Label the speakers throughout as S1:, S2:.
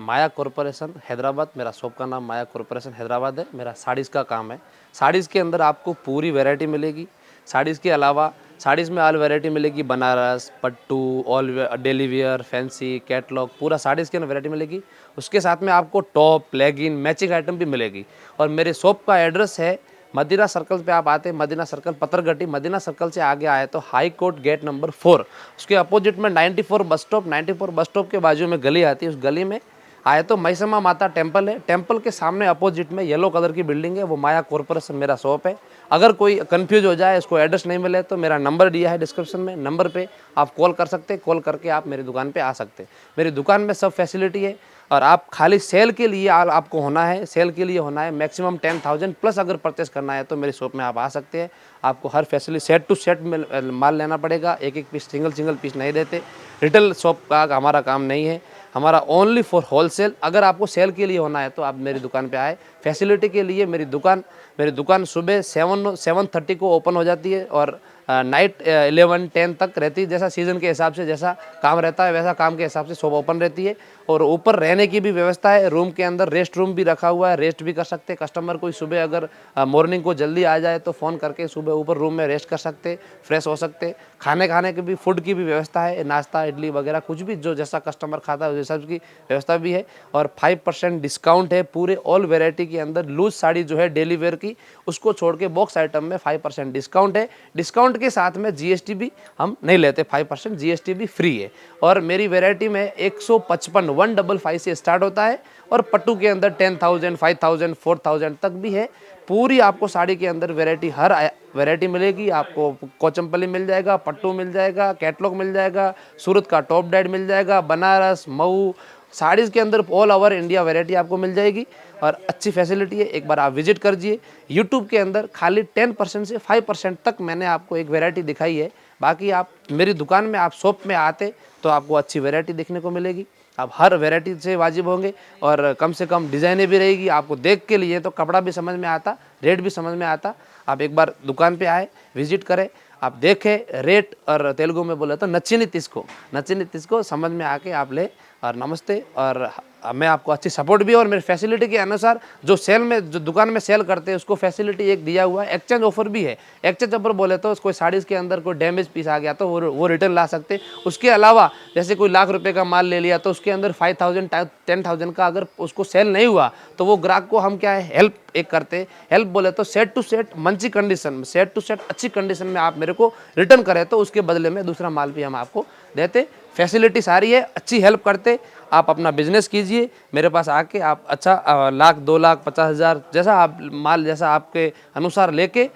S1: माया corporation Hyderabad, मेरा shop का नाम माया कॉरपोरेशन हैदराबाद है। मेरा साड़ीज़ का काम है। साड़ीज़ के अंदर आपको पूरी वैरायटी मिलेगी। साड़ीज़ के अलावा साड़ीज़ में ऑल वैरायटी मिलेगी, Banaras, pattu, all daily wear, fancy, catalogue, पूरा साड़ीज़ के अंदर वैरायटी मिलेगी। उसके साथ में आपको टॉप, लेगिन, मैचिंग आइटम भी मिलेगी। और मेरे शॉप का एड्रेस है मदीना सर्कल पे आप आते हैं, मदीना सर्कल पत्थरगट्टी, मदीना सर्कल से आगे आए तो हाई कोर्ट गेट नंबर 4, उसके अपोजिट में 94 बस स्टॉप, 94 बस स्टॉप के बाजू में गली आती है। उस गली में आए तो मैसमा माता टेम्पल है। टेम्पल के सामने अपोजिट में येलो कलर की बिल्डिंग है, वो माया कॉरपोरेशन मेरा शॉप है। अगर कोई कंफ्यूज हो जाए, उसको एड्रेस नहीं मिले तो मेरा नंबर दिया है डिस्क्रिप्शन में, नंबर पे आप कॉल कर सकते हैं। कॉल करके आप मेरी दुकान पे आ सकते हैं। मेरी दुकान में सब फैसिलिटी है। और आप खाली सेल के लिए आपको होना है, सेल के लिए होना है मैक्सिमम 10,000 प्लस अगर परचेस करना है तो मेरी शॉप में आप आ सकते हैं। आपको हर फैसिलिटी सेट टू सेट में माल लेना पड़ेगा, एक एक पीस, सिंगल पीस नहीं देते। रिटेल शॉप का हमारा काम नहीं है, हमारा ओनली फॉर होलसेल। अगर आपको सेल के लिए होना है तो आप मेरी दुकान पे आए। फैसिलिटी के लिए मेरी दुकान सुबह 7:30 को ओपन हो जाती है और नाइट 11-10 तक रहती है। जैसा सीज़न के हिसाब से जैसा काम रहता है वैसा काम के हिसाब से शॉप ओपन रहती है। और ऊपर रहने की भी व्यवस्था है, रूम के अंदर रेस्ट रूम भी रखा हुआ है, रेस्ट भी कर सकते हैं। कस्टमर कोई सुबह अगर मॉर्निंग को जल्दी आ जाए तो फ़ोन करके सुबह ऊपर रूम में रेस्ट कर सकते, फ्रेश हो सकते। खाने की भी, फूड की भी व्यवस्था है, नाश्ता, इडली वगैरह कुछ भी जो जैसा कस्टमर खाता है वैसा की व्यवस्था भी है। और 5% डिस्काउंट है पूरे ऑल वेराइटी के अंदर। लूज साड़ी जो है डेली वेयर की, उसको छोड़ के बॉक्स आइटम में 5% डिस्काउंट है। डिस्काउंट के साथ में जीएसटी भी हम नहीं लेते, 5% जीएसटी भी फ्री है। और मेरी वेराइटी में 155 से स्टार्ट होता है और पट्टू के अंदर 10,000, 5,000, 4,000 तक भी है। पूरी आपको साड़ी के अंदर वेराइटी, हर वेराइटी मिलेगी। आपको कोचमपल्ली मिल जाएगा, पट्टू मिल जाएगा, कैटलॉग मिल जाएगा, सूरत का टॉप डाइड मिल जाएगा, बनारस, मऊ, साड़ीज़ के अंदर ऑल ओवर इंडिया वैरायटी आपको मिल जाएगी। और अच्छी फैसिलिटी है, एक बार आप विजिट करिए। यूट्यूब के अंदर खाली 10% से 5% तक मैंने आपको एक वैरायटी दिखाई है। बाकी आप मेरी दुकान में, आप शॉप में आते तो आपको अच्छी वैरायटी देखने को मिलेगी। आप हर वैरायटी से वाजिब होंगे और कम से कम डिज़ाइनें भी रहेगी। आपको देख के लिए तो कपड़ा भी समझ में आता, रेट भी समझ में आता। आप एक बार दुकान पे आए, विजिट करें, आप देखें रेट, और तेलुगु में बोले तो नच्चिनी तिसको समझ में आके आप ले। और नमस्ते। और मैं आपको अच्छी सपोर्ट भी, और मेरी फैसिलिटी के अनुसार जो दुकान में सेल करते हैं उसको फैसिलिटी एक दिया हुआ है। एक्सचेंज ऑफर भी है। एक्सचेंज ऑफर बोले तो कोई साड़ीज़ के अंदर कोई डैमेज पीस आ गया तो वो रिटर्न ला सकते। उसके अलावा जैसे कोई लाख रुपए का माल ले लिया तो उसके अंदर 5,000, 10,000 का अगर उसको सेल नहीं हुआ तो वो ग्राहक को हम क्या है, हेल्प एक करते। हेल्प बोले तो सेट टू सेट मंची कंडीशन, सेट टू सेट अच्छी कंडीशन में आप मेरे को रिटर्न करें तो उसके बदले में दूसरा माल भी हम आपको देते। फैसिलिटी सारी है, अच्छी हेल्प करते। आप अपना बिजनेस कीजिए, मेरे पास आके आप अच्छा 1,00,000, 2,00,000, 50,000 जैसा आप माल, जैसा आपके अनुसार लेके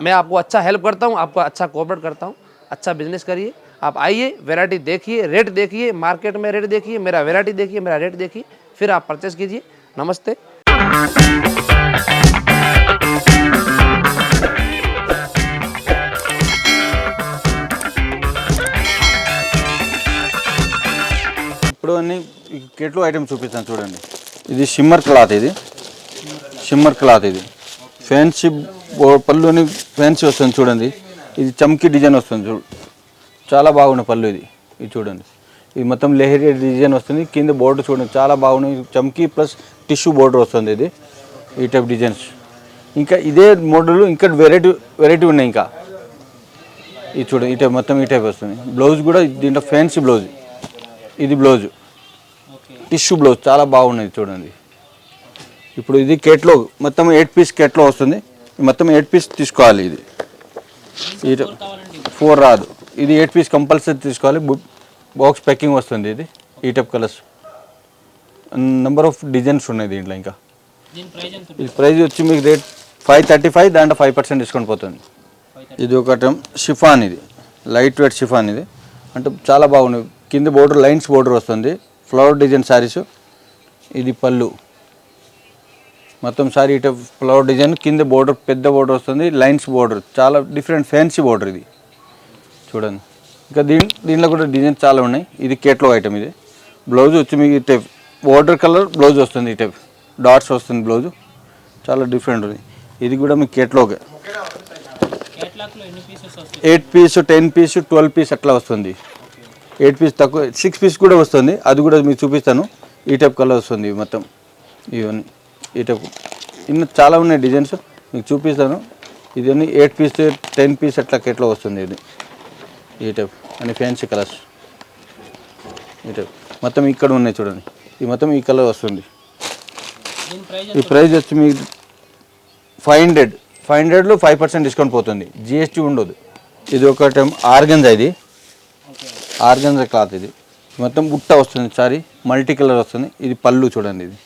S1: मैं आपको अच्छा हेल्प करता हूँ, आपको अच्छा कोऑपरेट करता हूँ। अच्छा बिजनेस करिए। आप आइए, वैरायटी देखिए, रेट देखिए, मार्केट में रेट देखिए, मेरा वैरायटी देखिए, मेरा रेट देखिए, फिर आप परचेस कीजिए। नमस्ते।
S2: ఇప్పుడు అన్ని కేట్లో ఐటమ్స్ చూపిస్తాను చూడండి. ఇది షిమ్మర్ క్లాత్, ఇది ఫ్యాన్సీ పళ్ళుని ఫ్యాన్సీ వస్తుంది చూడండి. ఇది చమ్కీ డిజైన్ వస్తుంది చాలా బాగుంది పళ్ళు. ఇది చూడండి, ఇది మొత్తం లెహరీ డిజైన్ వస్తుంది. కింద బోర్డర్ చూడండి చాలా బాగుంది, చమ్కీ ప్లస్ టిష్యూ బోర్డర్ వస్తుంది. ఇది ఈ టైప్ డిజైన్స్. ఇంకా ఇదే మోడల్ ఇంకా వెరైటీ ఉన్నాయి. ఇంకా ఇది చూడండి, ఈ టైప్ మొత్తం ఈ టైప్ వస్తుంది. బ్లౌజ్ కూడా దీంట్లో ఫ్యాన్సీ బ్లౌజ్. ఇది బ్లౌజ్ టిష్యూ బ్లౌజ్ చాలా బాగున్నది చూడండి. ఇప్పుడు ఇది కేట్లో మొత్తం 8 పీస్ కేట్లో వస్తుంది. మొత్తం 8 పీస్ తీసుకోవాలి. ఇది 4 రాదు, ఇది 8 పీస్ కంపల్సరీ తీసుకోవాలి. బాక్స్ ప్యాకింగ్ వస్తుంది. ఇది ఈ type colours, number of designs ఉన్నాయి దీంట్లో. ఇంకా ఈ ప్రైస్ వచ్చి మీకు రేట్ 535, దాంట్లో 5% డిస్కౌంట్ పోతుంది. ఇది ఒక షిఫాన్, ఇది లైట్ వెయిట్ షిఫాన్. ఇది అంటే చాలా బాగుంది. కింద బోర్డర్ లైన్స్ బోర్డర్ వస్తుంది, ఫ్లవర్ డిజైన్ శారీస్. ఇది పళ్ళు మొత్తం సారీ ఇట ఫ్లవర్ డిజైన్, కింద బోర్డర్ పెద్ద బోర్డర్ వస్తుంది, లైన్స్ బోర్డర్ చాలా డిఫరెంట్ ఫ్యాన్సీ బోర్డర్. ఇది చూడండి. ఇంకా దీంట్లో కూడా డిజైన్ చాలా ఉన్నాయి. ఇది కేట్లో ఐటమ్. ఇది బ్లౌజ్ వచ్చి మీకు ఈ టైప్ బోర్డర్ కలర్ బ్లౌజ్ వస్తుంది. ఈ టైప్ డాట్స్ వస్తుంది బ్లౌజ్, చాలా డిఫరెంట్ ఉంది. ఇది కూడా మీకు కేట్లోగే 8 పీస్, 10 పీస్, 12 పీస్ అట్లా వస్తుంది. 8 పీస్ తక్కువ, 6 పీస్ కూడా వస్తుంది. అది కూడా మీకు చూపిస్తాను. ఈ టైప్ కలర్ వస్తుంది మొత్తం ఇవన్నీ ఈ టైప్ ఇన్ని చాలా ఉన్నాయి డిజైన్స్ మీకు చూపిస్తాను. ఇవన్నీ 8 పీస్ 10 పీస్ అట్లా ఎట్లా వస్తుంది ఇది ఈ టైప్ అని ఫ్యాన్సీ కలర్స్ ఈ టైప్ మొత్తం ఇక్కడ ఉన్నాయి చూడండి. ఈ మొత్తం ఈ కలర్ వస్తుంది. ఈ ప్రైస్ వచ్చి మీకు 500లో 5% డిస్కౌంట్ పోతుంది. జిఎస్టీ ఉండదు. ఇది ఒక టైం ఆర్గంజా, ఇది ఆర్గంజా క్లాత్. ఇది మొత్తం బుట్ట వస్తుంది, సారీ మల్టీ కలర్ వస్తుంది. ఇది పళ్ళు చూడండి, ఇది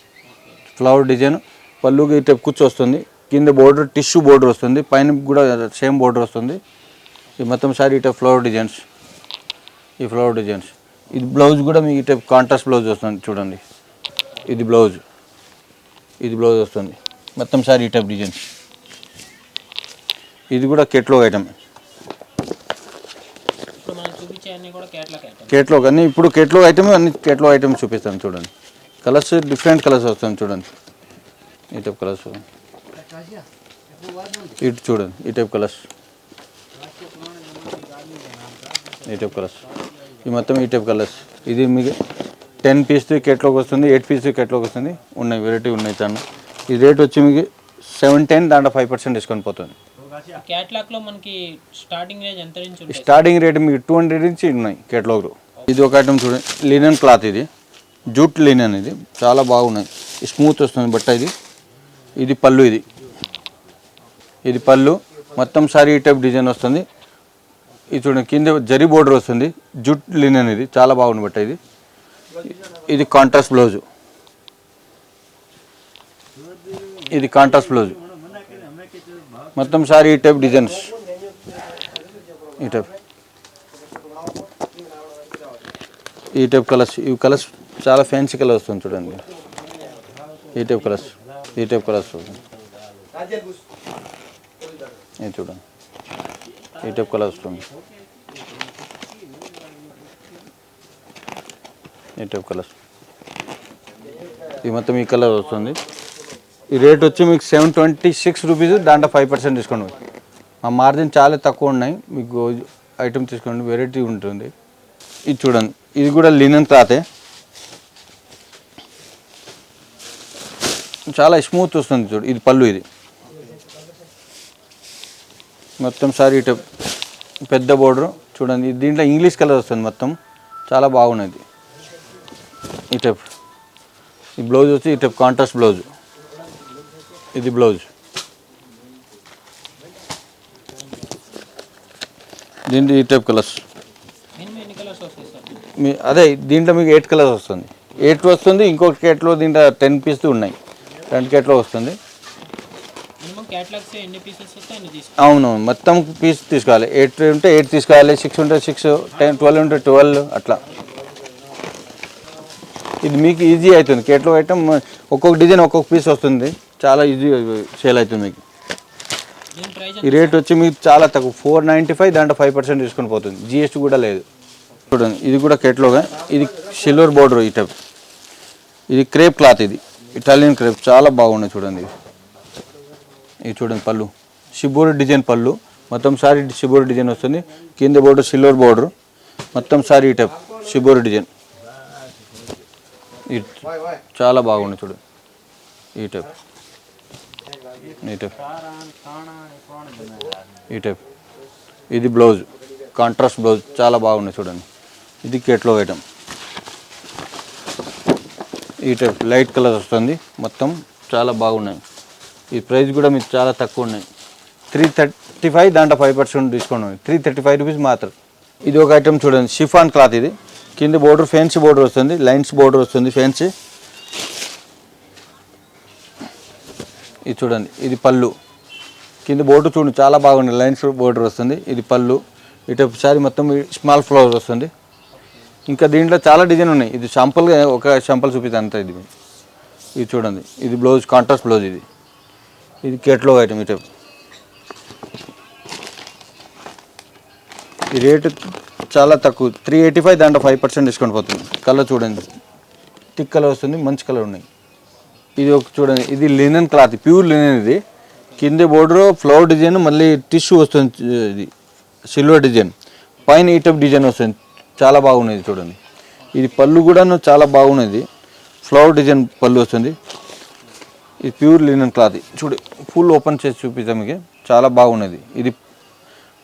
S2: ఫ్లవర్ డిజైన్ పళ్ళుకి ఈ టైప్ కుచ్చు వస్తుంది. కింద బోర్డర్ టిష్యూ బోర్డర్ వస్తుంది, పైన కూడా సేమ్ బోర్డర్ వస్తుంది. ఇది మొత్తం సారీ ఈ టైప్ ఫ్లవర్ డిజైన్స్, ఈ ఫ్లవర్ డిజైన్స్. ఇది బ్లౌజ్ కూడా మీకు ఈ టైప్ కాంట్రాస్ట్ బ్లౌజ్ వస్తుంది చూడండి. ఇది బ్లౌజ్ వస్తుంది మొత్తం సారీ ఈ టైప్ డిజైన్స్. ఇది కూడా కేటలాగ్ ఐటమ్, కేటలాగ్ అన్నీ ఇప్పుడు కేటలాగ్ ఐటమ్ అన్ని కేటలాగ్ ఐటమ్ చూపిస్తాను చూడండి. కలర్స్ డిఫరెంట్ కలర్స్ వస్తుంది చూడండి. ఈ టైప్ కలర్స్ ఇటు చూడండి, ఈ టైప్ కలర్స్, ఈ టైప్ కలర్స్, ఈ మొత్తం ఈ టైప్ కలర్స్. ఇది మీకు 10 పీస్ కేటలాగ్ వస్తుంది, 8 పీస్ కేటలాగ్ వస్తుంది. ఉన్నాయి వెరైటీ ఉన్నాయి చాలా. ఈ రేట్ వచ్చి మీకు 710, దాంట్లో 5% డిస్కౌంట్ పోతుంది.
S3: కేటలాగ్లో మనకి స్టార్టింగ్ రేంజ్ ఎంత నుంచి ఉంటుంది?
S2: స్టార్టింగ్ రేట్ మీకు 200 నుంచి ఉన్నాయి కేటలాగ్లో. ఇది ఒక ఐటమ్ చూడండి, లినన్ క్లాత్, ఇది జూట్ లినన్, ఇది చాలా బాగున్నాయి. స్మూత్ వస్తుంది బట్ట. ఇది పళ్ళు, ఇది పళ్ళు మొత్తం సారీ ఈ టైప్ డిజైన్ వస్తుంది. ఇది చూడండి, కింద జరీ బోర్డర్ వస్తుంది, జూట్ లినన్, ఇది చాలా బాగుంది బట్ట. ఇది కాంట్రాస్ట్ బ్లౌజు, ఇది కాంట్రాస్ట్ బ్లౌజ్. మొత్తం సారీ ఈ టైప్ డిజైన్స్, ఈ టైప్ కలర్స్. ఈ కలర్స్ చాలా ఫ్యాన్సీ కలర్ వస్తుంది చూడండి. ఈ టైప్ కలర్స్ వస్తుంది. ఇది చూడండి, ఈ టైప్ కలర్ వస్తుంది. ఈ టైప్ కలర్స్, ఇది మొత్తం ఈ కలర్ వస్తుంది. ఈ రేట్ వచ్చి మీకు 726 రూపీస్, దాంట్లో 5% డిస్కౌంట్. మా మార్జిన్ చాలా తక్కువ ఉన్నాయి. మీకు ఐటమ్ తీసుకోండి, వెరైటీ ఉంటుంది. ఇది చూడండి, ఇది కూడా లినన్ క్లాతే, చాలా స్మూత్ వస్తుంది చూడు. ఇది పళ్ళు, ఇది మొత్తం సారీ ఈ టైప్ పెద్ద బోర్డర్ చూడండి. దీంట్లో ఇంగ్లీష్ కలర్ వస్తుంది మొత్తం, చాలా బాగున్నది. ఈ టైప్ ఈ బ్లౌజ్ వచ్చి ఈ టైప్ కాంట్రాస్ట్ బ్లౌజ్. ఇది బ్లౌజ్, దీంట్లో ఈ టైప్ కలర్స్. అదే దీంట్లో మీకు 8 కలర్స్ వస్తుంది. 8 వస్తుంది. ఇంకొక కేట్లో దీంట్లో 10 పీస్ ఉన్నాయి, 2 కేట్లో వస్తుంది. అవును, మొత్తం పీస్ తీసుకోవాలి. 8 ఉంటే 8 తీసుకోవాలి, 6 ఉంటే 6, 10, 12 ఉంటే 12 అట్లా. ఇది మీకు ఈజీ అవుతుంది. కేట్లో ఐటమ్ ఒక్కొక్క డిజైన్ ఒక్కొక్క పీస్ వస్తుంది, చాలా ఈజీ సేల్ అవుతుంది మీకు. ఈ రేట్ వచ్చి మీకు చాలా తక్కువ, 495, దాంట్లో 5% తీసుకొని పోతుంది. జిఎస్టీ కూడా లేదు. చూడండి, ఇది కూడా కేటలాగ్. ఇది సిల్వర్ బోర్డర్ ఈ టైప్. ఇది క్రేప్ క్లాత్, ఇది ఇటాలియన్ క్రేప్, చాలా బాగున్నాయి చూడండి. ఇది చూడండి పళ్ళు, షిబోరి డిజైన్ పళ్ళు. మొత్తం సారీ షిబోరి డిజైన్ వస్తుంది. కింద బోర్డర్ సిల్వర్ బోర్డర్, మొత్తం సారీ ఈ టైప్ షిబోరి డిజైన్. ఇది చాలా బాగున్నాయి చూడండి. ఈ టైప్ ఇది బ్లౌజ్, కాంట్రాస్ట్ బ్లౌజ్, చాలా బాగున్నాయి చూడండి. ఇది కేటలాగ్ ఐటమ్. ఈ టైప్ లైట్ కలర్ వస్తుంది మొత్తం, చాలా బాగున్నాయి. ఈ ప్రైస్ కూడా మీకు చాలా తక్కువ ఉన్నాయి. 335, దాంట్లో 5% డిస్కౌంట్ ఉంది. 335 రూపీస్ మాత్రం. ఇది ఒక ఐటమ్ చూడండి, షిఫాన్ క్లాత్. ఇది కింద బోర్డర్ ఫ్యాన్సీ బోర్డర్ వస్తుంది, లైన్స్ బోర్డర్ వస్తుంది ఫ్యాన్సీ. ఇది చూడండి, ఇది పళ్ళు. కింద బోర్డర్ చూడండి, చాలా బాగుంది, లైన్స్ బోర్డర్ వస్తుంది. ఇది పళ్ళు. ఇటు సారీ మొత్తం స్మాల్ ఫ్లవర్ వస్తుంది. ఇంకా దీంట్లో చాలా డిజైన్ ఉన్నాయి. ఇది శాంపుల్గా ఒక శాంపుల్ చూపిస్తాను అంతా. ఇది చూడండి, ఇది బ్లౌజ్, కాంట్రాస్ట్ బ్లౌజ్. ఇది కేటలాగ్ ఐటమ్. ఇటు ఈ రేటు చాలా తక్కువ, 385, దాంట్లో 5% డిస్కౌంట్ పోతుంది. కలర్ చూడండి, థిక్ కలర్ వస్తుంది, మంచి కలర్ ఉన్నాయి. ఇది ఒక చూడండి, ఇది లినన్ క్లాత్, ప్యూర్ లినన్. ఇది కింద బోర్డర్ ఫ్లవర్ డిజైన్, మళ్ళీ టిష్యూ వస్తుంది. ఇది సిల్వర్ డిజైన్, పైన ఈ టైప్ డిజైన్ వస్తుంది, చాలా బాగున్నది చూడండి. ఇది పళ్ళు కూడా చాలా బాగున్నది. ఫ్లవర్ డిజైన్ పళ్ళు వస్తుంది. ఇది ప్యూర్ లినన్ క్లాత్. చూడు ఫుల్ ఓపెన్ చేసి చూపిస్తాం మీకు, చాలా బాగున్నది. ఇది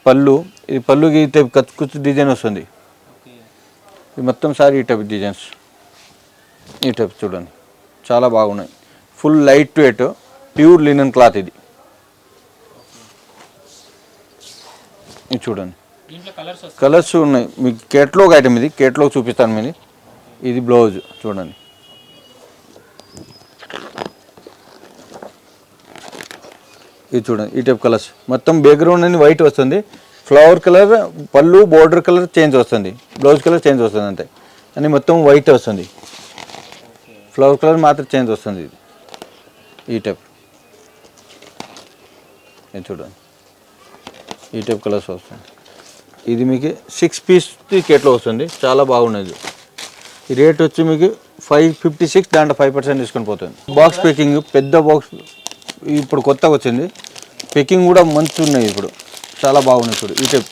S2: పళ్ళు, ఇది పళ్ళుకి ఈ టైప్ కచ్చు డిజైన్ వస్తుంది. ఇది మొత్తం సారీ ఈ టైప్ డిజైన్స్, ఈ టైప్ చూడండి చాలా బాగున్నాయి. Full light weight pure లినన్ cloth ఇది. ఇది చూడండి
S3: దీంట్లో కలర్స్ వస్తాయి.
S2: కలర్స్ ఉన్నాయి. మీకు కేటలాగ్ ఐటమ్ ఇది, కేటలాగ్ చూపిస్తాను మీరు. ఇది బ్లౌజ్ చూడండి. ఇది చూడండి ఈ టైప్ కలర్స్ మొత్తం. బ్యాక్గ్రౌండ్ అని వైట్ వస్తుంది, ఫ్లవర్ కలర్ పళ్ళు బోర్డర్ కలర్ చేంజ్ వస్తుంది, బ్లౌజ్ కలర్ చేంజ్ వస్తుంది అంతే. అని మొత్తం వైట్ వస్తుంది, ఫ్లవర్ కలర్ మాత్రం చేంజ్ వస్తుంది. ఇది ఈ టైప్, ఇది చూడండి ఈ టైప్ కలర్స్ వస్తుంది. ఇది మీకు 6 పీస్ కేట్లో వస్తుంది, చాలా బాగున్నది. ఈ రేట్ వచ్చి మీకు 556, దాంట్లో 5% డిస్కౌంట్ పోతుంది. బాక్స్ ప్యాకింగ్ పెద్ద బాక్స్ ఇప్పుడు కొత్తగా వచ్చింది, ప్యాకింగ్ కూడా మంచి ఉన్నాయి ఇప్పుడు, చాలా బాగున్నాయి. చూడు ఈ టైప్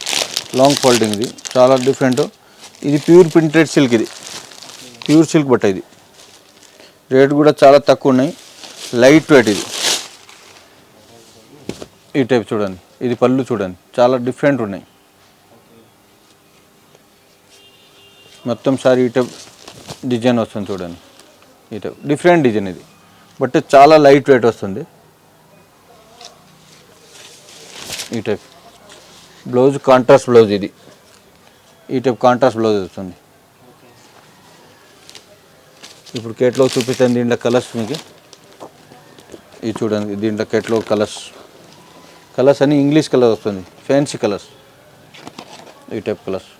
S2: లాంగ్ ఫోల్డింగ్, ఇది చాలా డిఫరెంట్. ఇది ప్యూర్ ప్రింటెడ్ సిల్క్, ఇది ప్యూర్ సిల్క్ బట్ట. ఇది రేట్ కూడా చాలా తక్కువ ఉన్నాయి, లైట్ వెయిట్. ఇది ఈ టైప్ చూడండి. ఇది పళ్ళు చూడండి, చాలా డిఫరెంట్ ఉన్నాయి. మొత్తం సారీ ఈ టైప్ డిజైన్ వస్తుంది చూడండి. ఈ టైప్ డిఫరెంట్ డిజైన్ ఇది, బట్ చాలా లైట్ వెయిట్ వస్తుంది. ఈ టైప్ బ్లౌజ్ కాంట్రాస్ట్ బ్లౌజ్, ఇది ఈ టైప్ కాంట్రాస్ట్ బ్లౌజ్ వస్తుంది. ఇప్పుడు కేట్లో చూపిస్తాను దీంట్లో కలర్స్ మీకు. ఇది చూడండి దీంట్లో కేట్లో కలర్స్ అన్నీ ఇంగ్లీష్ కలర్ వస్తుంది, ఫ్యాన్సీ కలర్స్. ఈ టైప్ కలర్స్.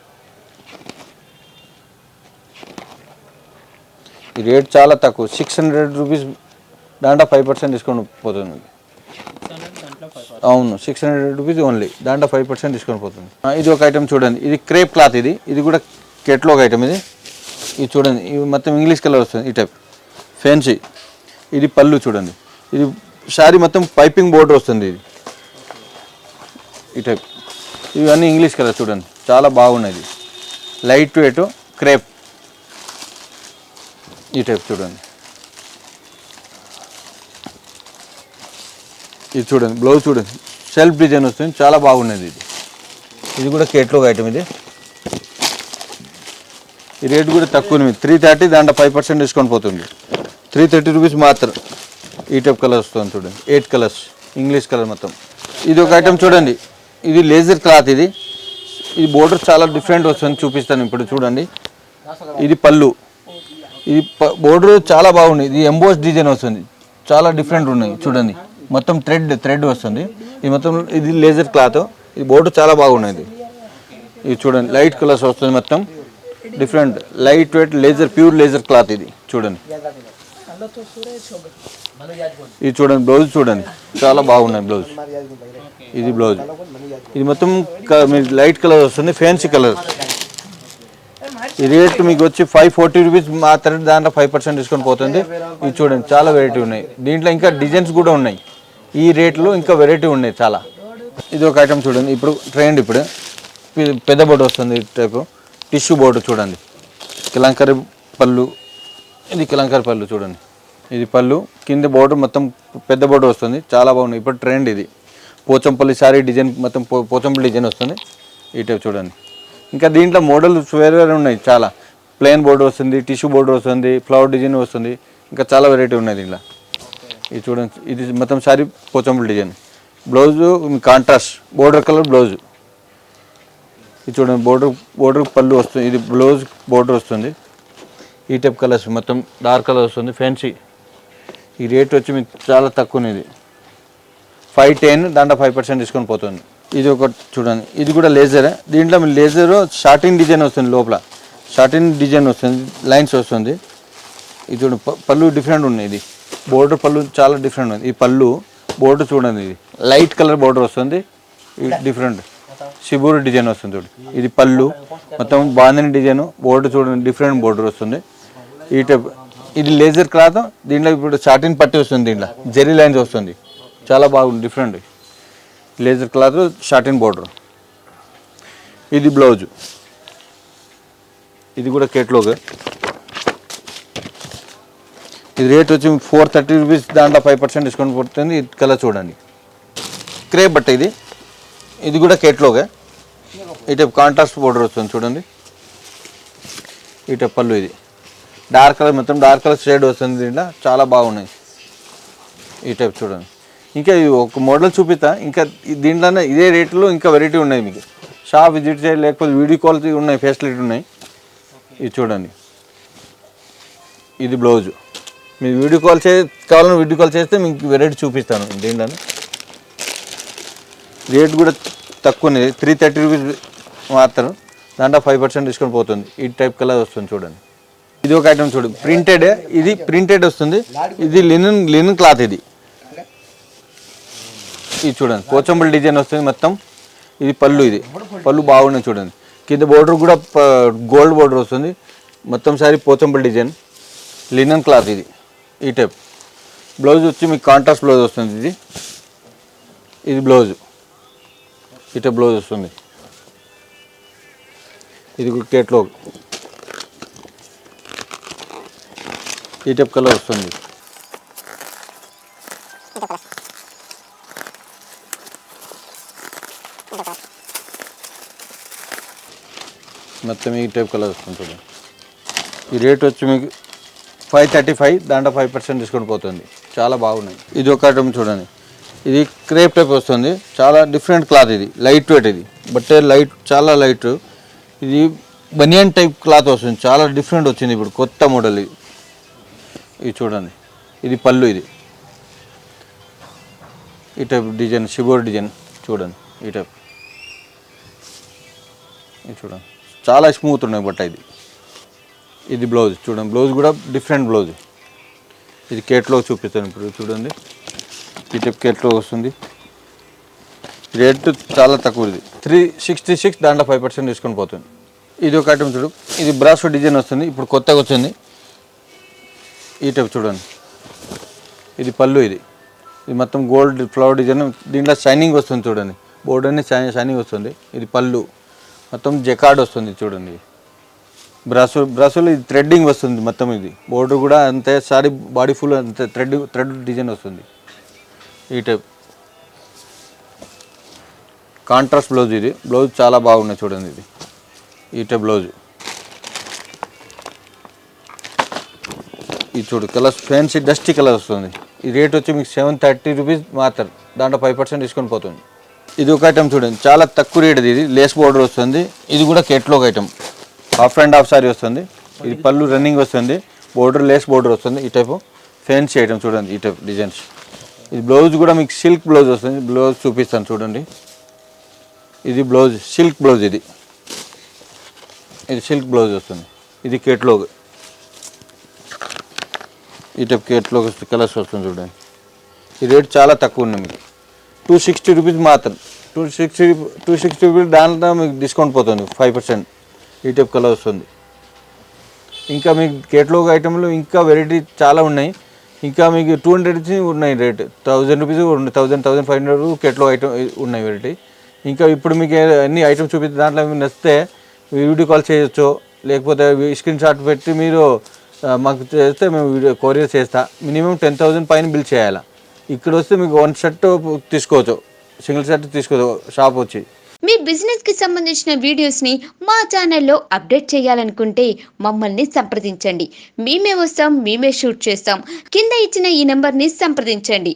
S2: ఈ రేట్ చాలా తక్కువ, 600 రూపీస్, దాంట్లో 5% డిస్కౌంట్ పోతుంది మీకు. అవును 600 రూపీస్ ఓన్లీ, దాంట్లో 5% డిస్కౌంట్ పోతుంది. ఇది ఒక ఐటమ్ చూడండి, ఇది క్రేప్ క్లాత్. ఇది కూడా కేటలాగ్ ఐటమ్. ఇది చూడండి, ఇది మొత్తం ఇంగ్లీష్ కలర్ వస్తుంది. ఈ టైప్ ఫ్యాన్సీ. ఇది పళ్ళు చూడండి. ఇది శారీ మొత్తం పైపింగ్ బోర్డర్ వస్తుంది. ఇది ఈ టైప్, ఇవన్నీ ఇంగ్లీష్ కలర్ చూడండి, చాలా బాగున్నది. Light weight crepe. ఈ టైప్ చూడండి. ఇది చూడండి బ్లౌజ్ చూడండి, సెల్ఫ్ డిజైన్ వస్తుంది, చాలా బాగున్నది. ఇది కూడా కేటలాగ్ ఐటమ్. ఇది ఈ రేట్ కూడా తక్కువ, 330, దాంట్లో 5% డిస్కౌంట్ పోతుంది. 330 రూపీస్ మాత్రం. ఈ టైప్ కలర్ వస్తుంది చూడండి, 8 కలర్స్ ఇంగ్లీష్ కలర్ మొత్తం. ఇది ఒక ఐటమ్ చూడండి, ఇది లేజర్ క్లాత్. ఇది బోర్డర్ చాలా డిఫరెంట్ వస్తుంది, చూపిస్తాను ఇప్పుడు చూడండి. ఇది పళ్ళు, ఇది బోర్డర్ చాలా బాగుంది. ఇది ఎంబోస్ డిజైన్ వస్తుంది, చాలా డిఫరెంట్ ఉన్నాయి చూడండి. మొత్తం థ్రెడ్ వస్తుంది. ఇది మొత్తం ఇది లేజర్ క్లాత్. ఇది బోర్డర్ చాలా బాగున్నది. ఇది చూడండి లైట్ కలర్స్ వస్తుంది, మొత్తం different light weight laser, pure laser cloth. ఇది చూడండి. ఇది చూడండి బ్లౌజ్ చూడండి, చాలా బాగున్నాయి బ్లౌజ్. ఇది బ్లౌజ్, ఇది మొత్తం లైట్ కలర్ వస్తుంది, ఫ్యాన్సీ కలర్. ఈ రేట్ మీకు వచ్చి 540 రూపీస్ మాత్రమే, దాంట్లో 5% డిస్కౌంట్ పోతుంది. ఇది చూడండి చాలా వెరైటీ ఉన్నాయి, దీంట్లో ఇంకా డిజైన్స్ కూడా ఉన్నాయి. ఈ రేట్లో ఇంకా వెరైటీ ఉన్నాయి చాలా. ఇది ఒక ఐటమ్ చూడండి, ఇప్పుడు ట్రెండ్. ఇప్పుడు పెద్ద బోర్డు వస్తుంది, టైపు టిష్యూ బోర్డు చూడండి. కిలంకరి పళ్ళు, ఇది కిలంకరి పళ్ళు చూడండి. ఇది పళ్ళు, కింద బోర్డు మొత్తం పెద్ద బోర్డు వస్తుంది, చాలా బాగుంది. ఇప్పుడు ట్రెండ్ ఇది. పోచంపల్లి సారీ డిజైన్, మొత్తం పోచంపల్లి డిజైన్ వస్తుంది. ఈ టైప్ చూడండి. ఇంకా దీంట్లో మోడల్స్ వేరే వేరే ఉన్నాయి చాలా. ప్లెయిన్ బోర్డు వస్తుంది, టిష్యూ బోర్డు వస్తుంది, ఫ్లవర్ డిజైన్ వస్తుంది, ఇంకా చాలా వెరైటీ ఉన్నాయి దీంట్లో. ఇది చూడండి, ఇది మొత్తం sari Pochampally design. Blouse contrast border colour blouse. ఇది చూడండి బోర్డర్ పళ్ళు వస్తుంది, ఇది బ్లౌజ్ బోర్డర్ వస్తుంది. ఈ టైప్ కలర్స్ మొత్తం డార్క్ కలర్ వస్తుంది, ఫ్యాన్సీ. ఈ రేట్ వచ్చి మీకు చాలా తక్కువ. ఇది 510, దాంట్లో 5% డిస్కౌంట్ పోతుంది. ఇది ఒకటి చూడండి, ఇది కూడా లేజరే. దీంట్లో లేజర్ షార్టింగ్ డిజైన్ వస్తుంది, లోపల షార్టింగ్ డిజైన్ వస్తుంది, లైన్స్ వస్తుంది. ఇది చూడండి పళ్ళు డిఫరెంట్ ఉన్నాయి. ఇది బోర్డర్ పళ్ళు చాలా డిఫరెంట్ ఉంది. ఈ పళ్ళు బోర్డర్ చూడండి, ఇది లైట్ కలర్ బోర్డర్ వస్తుంది, డిఫరెంట్ శిబూరు డిజైన్ వస్తుంది చూడండి. ఇది పళ్ళు మొత్తం బాందని డిజైన్, బోర్డర్ చూడండి డిఫరెంట్ బోర్డర్ వస్తుంది. ఈ టైప్ ఇది లేజర్ క్లాత్. దీంట్లో ఇప్పుడు షార్టింగ్ పట్టి వస్తుంది, దీంట్లో జెరీ లైన్స్ వస్తుంది, చాలా బాగుంది different laser cloth, shorting border. ఇది బ్లౌజ్, ఇది కూడా కేటలాగ్. ఇది రేట్ వచ్చి 430 రూపీస్, దాంట్లో 5% డిస్కౌంట్ పడుతుంది. ఇది కలర్ చూడండి, క్రేప్ బట్ట ఇది. ఇది కూడా కేట్లోగే ఈ టైప్ కాంట్రాస్ట్ బోర్డర్ వస్తుంది చూడండి. ఈ టైప్ పళ్ళు, ఇది డార్క్ కలర్, మొత్తం డార్క్ కలర్ షేడ్ వస్తుంది దీంట్లో, చాలా బాగున్నాయి. ఈ టైప్ చూడండి. ఇంకా ఇది ఒక మోడల్ చూపిస్తా, ఇంకా దీంట్లోనే ఇదే రేట్లో ఇంకా వెరైటీ ఉన్నాయి. మీకు షాప్ విజిట్ చేయాలి, లేకపోతే వీడియో కాల్ ఉన్నాయి, ఫెసిలిటీ ఉన్నాయి. ఇది చూడండి, ఇది బ్లౌజు. మీరు వీడియో కాల్ కావాలని వీడియో కాల్ చేస్తే మీకు వెరైటీ చూపిస్తాను. దీంట్లోనే రేట్ కూడా తక్కువనే, 330 రూపీస్ మాత్రం, దాంట్లో 5% డిస్కౌంట్ పోతుంది. ఈ టైప్ కలర్ వస్తుంది చూడండి. ఇది ఒక ఐటమ్ చూడండి, ప్రింటెడ్, ఇది ప్రింటెడ్ వస్తుంది. ఇది లినన్ క్లాత్. ఇది చూడండి, పోచంబల్ డిజైన్ వస్తుంది మొత్తం. ఇది పళ్ళు, ఇది పళ్ళు బాగున్నాయి చూడండి. కింద బోర్డర్ కూడా గోల్డ్ బోర్డర్ వస్తుంది. మొత్తం సారీ పోచంబల్ డిజైన్, లినన్ క్లాత్. ఇది ఈ టైప్ బ్లౌజ్ వచ్చి మీకు కాంట్రాస్ట్ బ్లౌజ్ వస్తుంది. ఇది బ్లౌజ్, ఈ టైప్ బ్లౌజ్ వస్తుంది. ఇది కేట్లో ఈ టైప్ కలర్ వస్తుంది. మొత్తం ఈ టైప్ కలర్ వస్తుంది చూడండి. ఈ రేట్ వచ్చి మీకు 535, దాంట్లో 5% డిస్కౌంట్ పోతుంది. చాలా బాగున్నాయి. ఇది ఒక ఐటమ్ చూడండి, ఇది క్రేప్ టైప్ వస్తుంది. చాలా డిఫరెంట్ క్లాత్, ఇది లైట్ వెయిట్. ఇది బట్టే లైట్, చాలా లైట్. ఇది బనియన్ టైప్ క్లాత్ వస్తుంది, చాలా డిఫరెంట్ వచ్చింది ఇప్పుడు కొత్త మోడల్. ఇది చూడండి, ఇది పళ్ళు. ఇది ఈ టైప్ డిజైన్, షిబోర్ డిజైన్ చూడండి. ఈ టైప్ ఇది చూడండి, చాలా స్మూత్ ఉన్నాయి బట్ట. ఇది బ్లౌజ్ చూడండి, బ్లౌజ్ కూడా డిఫరెంట్ బ్లౌజ్. ఇది కేట్లో చూపిస్తాను ఇప్పుడు చూడండి. ఈ టైప్ కేట్లో వస్తుంది. రేట్ చాలా తక్కువ. ఇది 366, దాంట్లో 5% డిస్కౌంట్ పోతుంది. ఇది ఒక ఐటమ్ చూడు, ఇది బ్రాసో డిజైన్ వస్తుంది, ఇప్పుడు కొత్తగా వచ్చింది. ఈ టైప్ చూడండి, ఇది పళ్ళు. ఇది మొత్తం గోల్డ్ ఫ్లవర్ డిజైన్, దీంట్లో షైనింగ్ వస్తుంది చూడండి. బోర్డర్ అన్ని షైనింగ్ వస్తుంది. ఇది పళ్ళు, మొత్తం జకార్డ్ వస్తుంది చూడండి. బ్రాసోలో ఇది థ్రెడ్డింగ్ వస్తుంది మొత్తం. ఇది బోర్డర్ కూడా అంతే, సారీ బాడీ ఫుల్ అంతే థ్రెడ్ డిజైన్ వస్తుంది. ఈ టైప్ కాంట్రాస్ట్ బ్లౌజ్. ఇది బ్లౌజ్ చాలా బాగున్నాయి చూడండి. ఇది ఈ టైప్ బ్లౌజ్. ఇది చూడు, కలర్స్ ఫ్యాన్సీ డస్టీ కలర్ వస్తుంది. ఈ రేట్ వచ్చి మీకు 730 రూపీస్ మాత్రం, దాంట్లో 5% డిస్కౌంట్ పోతుంది. ఇది ఒక ఐటమ్ చూడండి, చాలా తక్కువ రేట్. ఇది లేస్ బోర్డర్ వస్తుంది. ఇది కూడా catalogue item, half and half sari వస్తుంది. ఇది పళ్ళు రన్నింగ్ వస్తుంది, బోర్డర్ లేస్ బోర్డర్ వస్తుంది. ఈ టైపు ఫ్యాన్సీ ఐటమ్ చూడండి. ఈ టైప్ డిజైన్స్. ఇది బ్లౌజ్ కూడా మీకు సిల్క్ బ్లౌజ్ వస్తుంది. బ్లౌజ్ చూపిస్తాను చూడండి. ఇది బ్లౌజ్ సిల్క్ బ్లౌజ్. ఇది సిల్క్ బ్లౌజ్ వస్తుంది. ఇది కేటలాగ్. ఈ టైప్ కేటలాగ్ కలర్స్ వస్తుంది చూడండి. ఈ రేట్ చాలా తక్కువ ఉన్నాయి మీకు, 260 రూపీస్ మాత్రం. 260 రూపీస్, దాంట్లో మీకు డిస్కౌంట్ పోతుంది 5%. ఈ టైప్ కలర్ వస్తుంది. ఇంకా మీకు కేటలాగ్ ఐటెంలో ఇంకా వెరైటీ చాలా ఉన్నాయి. ఇంకా మీకు 200 ఉన్నాయి రేట్, 1000 రూపీస్, 1500 కేటలాగ్ ఐటమ్ ఉన్నాయి వెరైటీ. ఇంకా ఇప్పుడు మీకు అన్ని ఐటమ్స్ చూపిస్తే దాంట్లో మీకు నచ్చితే వీడియో కాల్ చేయొచ్చు, లేకపోతే స్క్రీన్ షాట్ పెట్టి మీరు మాకు చేస్తే మేము వీడియో కొరియర్ చేస్తా. మినిమం 10,000 పైన బిల్ చేయాలి. ఇక్కడ వస్తే మీకు 1 షర్ట్ తీసుకోవచ్చు, సింగిల్ షర్ట్ తీసుకోవచ్చు షాప్ వచ్చి.
S4: మీ బిజినెస్ కి సంబంధించిన వీడియోస్ ని మా ఛానల్లో అప్డేట్ చేయాలనుకుంటే మమ్మల్ని సంప్రదించండి. మేమే వస్తాం, మేమే షూట్ చేస్తాం. కింద ఇచ్చిన ఈ నెంబర్ ని సంప్రదించండి.